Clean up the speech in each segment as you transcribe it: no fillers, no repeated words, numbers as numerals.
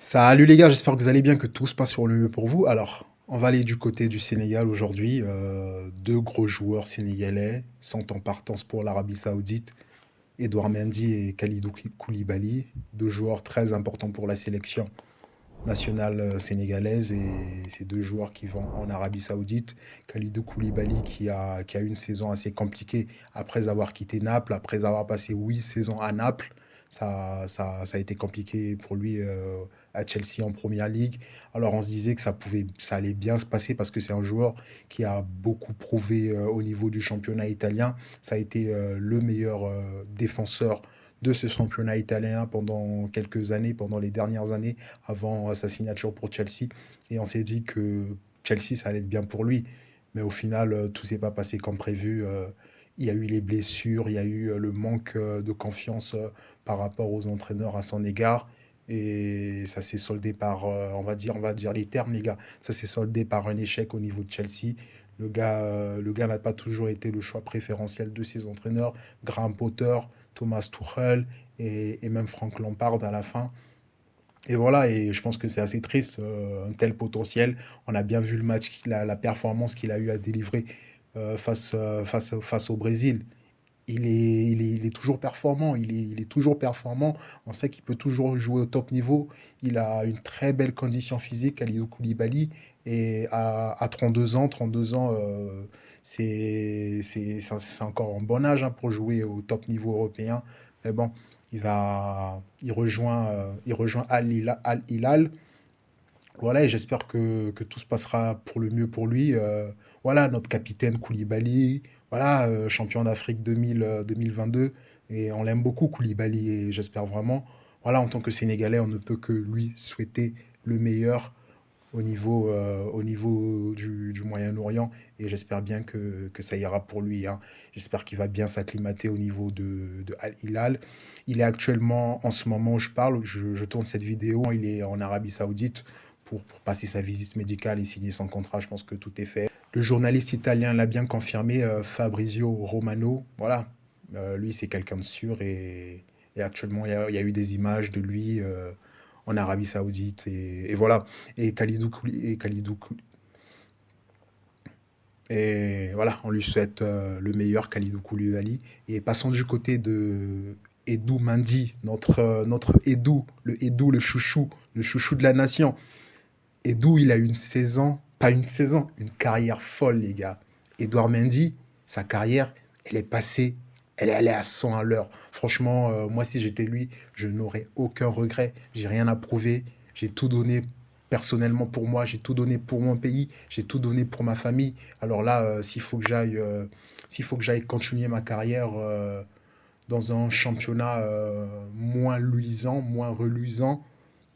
Salut les gars, j'espère que vous allez bien, que tout se passe pour le mieux pour vous. Alors, on va aller du côté du Sénégal aujourd'hui. Deux gros joueurs sénégalais sont en partance pour l'Arabie Saoudite. Edouard Mendy et Kalidou Koulibaly, deux joueurs très importants pour la sélection nationale sénégalaise. Et ces deux joueurs qui vont en Arabie Saoudite. Kalidou Koulibaly qui a eu une saison assez compliquée après avoir quitté Naples, après avoir passé 8 saisons à Naples. Ça a été compliqué pour lui à Chelsea en Première Ligue. Alors on se disait que ça allait bien se passer parce que c'est un joueur qui a beaucoup prouvé au niveau du championnat italien. Ça a été le meilleur défenseur de ce championnat italien pendant quelques années, pendant les dernières années, avant sa signature pour Chelsea. Et on s'est dit que Chelsea, ça allait être bien pour lui. Mais au final, tout s'est pas passé comme prévu. Il y a eu les blessures, il y a eu le manque de confiance par rapport aux entraîneurs à son égard. Et ça s'est soldé par, on va dire les termes, les gars. Ça s'est soldé par un échec au niveau de Chelsea. Le gars n'a pas toujours été le choix préférentiel de ses entraîneurs. Graham Potter, Thomas Tuchel et même Frank Lampard à la fin. Et voilà, et je pense que c'est assez triste, un tel potentiel. On a bien vu le match, la performance qu'il a eu à délivrer face au Brésil. Il est toujours performant, il est toujours performant. On sait qu'il peut toujours jouer au top niveau. Il a une très belle condition physique, Kalidou Koulibaly. Et à 32 ans, c'est encore un bon âge hein, pour jouer au top niveau européen. Mais bon, il rejoint Al Hilal. Voilà, et j'espère que tout se passera pour le mieux pour lui. Voilà, notre capitaine Koulibaly, voilà, champion d'Afrique 2022. Et on l'aime beaucoup, Koulibaly, et j'espère vraiment, voilà, en tant que Sénégalais, on ne peut que lui souhaiter le meilleur au niveau du Moyen-Orient. Et j'espère bien que ça ira pour lui, hein. J'espère qu'il va bien s'acclimater au niveau de Al Hilal. Il est actuellement, en ce moment où je parle, je tourne cette vidéo, il est en Arabie Saoudite pour passer sa visite médicale et signer son contrat. Je pense que tout est fait. Le journaliste italien l'a bien confirmé, Fabrizio Romano. Voilà, lui, c'est quelqu'un de sûr. Et actuellement, il y a eu des images de lui en Arabie Saoudite. Et voilà. Et voilà, on lui souhaite le meilleur, Kalidou Koulibaly. Et passons du côté de Edou Mendy, notre Edou, le chouchou de la nation. Edou, il a eu une saison, pas une saison, une carrière folle, les gars. Edouard Mendy, sa carrière, elle est passée, elle est allée à 100 à l'heure. Franchement, moi, si j'étais lui, je n'aurais aucun regret. J'ai rien à prouver. J'ai tout donné personnellement pour moi. J'ai tout donné pour mon pays. J'ai tout donné pour ma famille. Alors là, s'il faut que j'aille continuer ma carrière dans un championnat moins luisant, moins reluisant,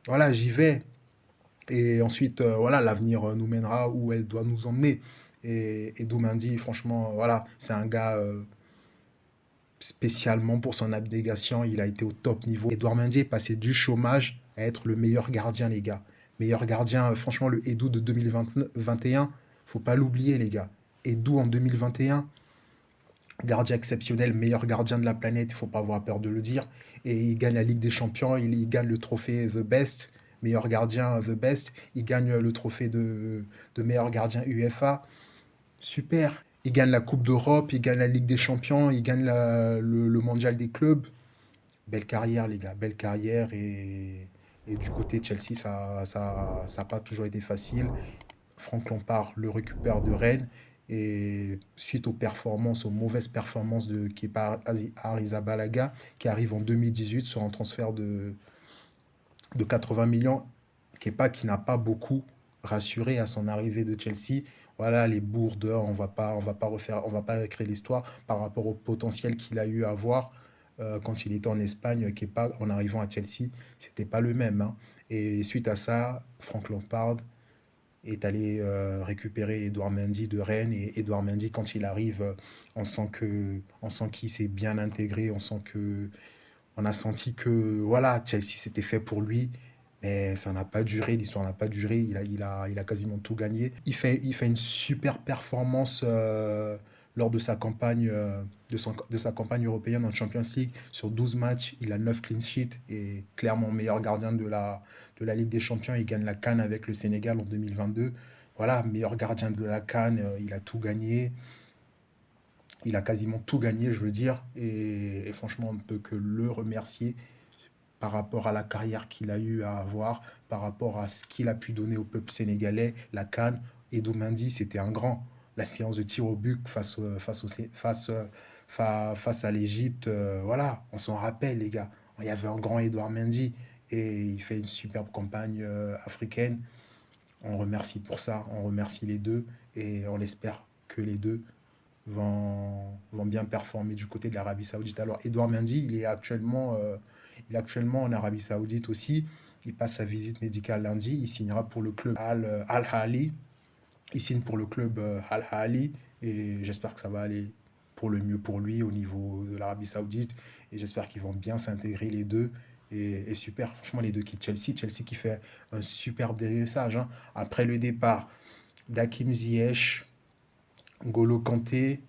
voilà, j'y vais. Et ensuite, voilà, l'avenir nous mènera où elle doit nous emmener. Et Mendy, franchement, voilà, c'est un gars spécialement pour son abnégation, il a été au top niveau. Edouard Mendy est passé du chômage à être le meilleur gardien, les gars. Meilleur gardien, franchement, le Edou de 2021, faut pas l'oublier, les gars. Edou en 2021, gardien exceptionnel, meilleur gardien de la planète, il faut pas avoir peur de le dire. Et il gagne la Ligue des Champions, il gagne le trophée The Best, meilleur gardien The Best. Il gagne le trophée de meilleur gardien UEFA. Super. Il gagne la Coupe d'Europe, il gagne la Ligue des Champions, il gagne le Mondial des clubs. Belle carrière, les gars, belle carrière. Et du côté de Chelsea, ça a pas toujours été facile. Franck Lampard le récupère de Rennes. Et suite aux mauvaises performances de Kepa Arrizabalaga, qui arrive en 2018 sur un transfert de 80 millions, Kepa qui n'a pas beaucoup rassuré à son arrivée de Chelsea. Voilà, les bourdes, on va pas créer l'histoire par rapport au potentiel qu'il a eu à avoir quand il était en Espagne. Kepa, en arrivant à Chelsea, c'était pas le même, hein. Et suite à ça, Frank Lampard est allé récupérer Edouard Mendy de Rennes. Et Edouard Mendy, quand il arrive, on sent qu'il s'est bien intégré. On a senti que voilà, Chelsea c'était fait pour lui. Mais ça n'a pas duré, l'histoire n'a pas duré. Il a quasiment tout gagné. Il fait une super performance lors de sa campagne, de sa campagne européenne en Champions League. Sur 12 matchs, il a 9 clean sheets et clairement meilleur gardien de la Ligue des Champions. Il gagne la CAN avec le Sénégal en 2022. Voilà, meilleur gardien de la CAN, il a tout gagné. Il a quasiment tout gagné, je veux dire. Et franchement, on ne peut que le remercier par rapport à la carrière qu'il a eu à avoir, par rapport à ce qu'il a pu donner au peuple sénégalais, la CAN. Edou Mendy, c'était un grand. La séance de tir au but face à l'Égypte, voilà, on s'en rappelle, les gars. Il y avait un grand Edouard Mendy et il fait une superbe campagne africaine. On remercie pour ça, on remercie les deux et on espère que les deux vont bien performer du côté de l'Arabie Saoudite. Alors, Edouard Mendy, il est actuellement en Arabie Saoudite aussi. Il passe sa visite médicale lundi. Il signera pour le club Al-Ahly. Il signe pour le club Al-Ahly et j'espère que ça va aller pour le mieux pour lui au niveau de l'Arabie Saoudite. Et j'espère qu'ils vont bien s'intégrer les deux. Et super, franchement, les deux quittent Chelsea. Chelsea qui fait un superbe délaissage, hein. Après le départ d'Hakim Ziyech, N'Golo Kanté,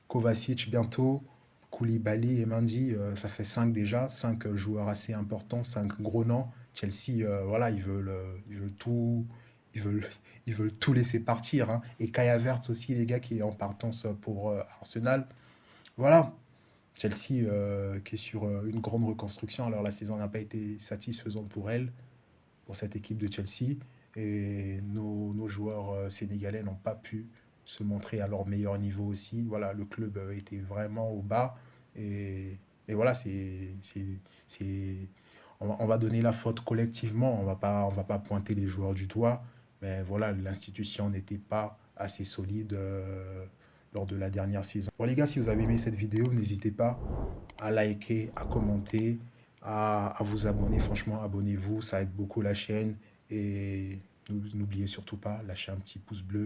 Kovacic bientôt, Koulibaly et Mendy, ça fait 5 déjà, 5 joueurs assez importants, 5 gros noms. Chelsea, voilà, ils veulent tout, ils veulent, ils veulent tout laisser partir, hein. Et Kai Havertz aussi, les gars, qui est en partance pour Arsenal. Voilà, Chelsea qui est sur une grande reconstruction. Alors la saison n'a pas été satisfaisante pour elle, pour cette équipe de Chelsea. Et nos joueurs sénégalais n'ont pas pu se montrer à leur meilleur niveau aussi. Voilà, le club était vraiment au bas. Et, et voilà, c'est, on va donner la faute collectivement. On va pas pointer les joueurs du doigt. Mais voilà, l'institution n'était pas assez solide lors de la dernière saison. Bon les gars, si vous avez aimé cette vidéo, n'hésitez pas à liker, à commenter, à vous abonner. Franchement, abonnez-vous, ça aide beaucoup la chaîne. Et n'oubliez surtout pas, lâchez un petit pouce bleu.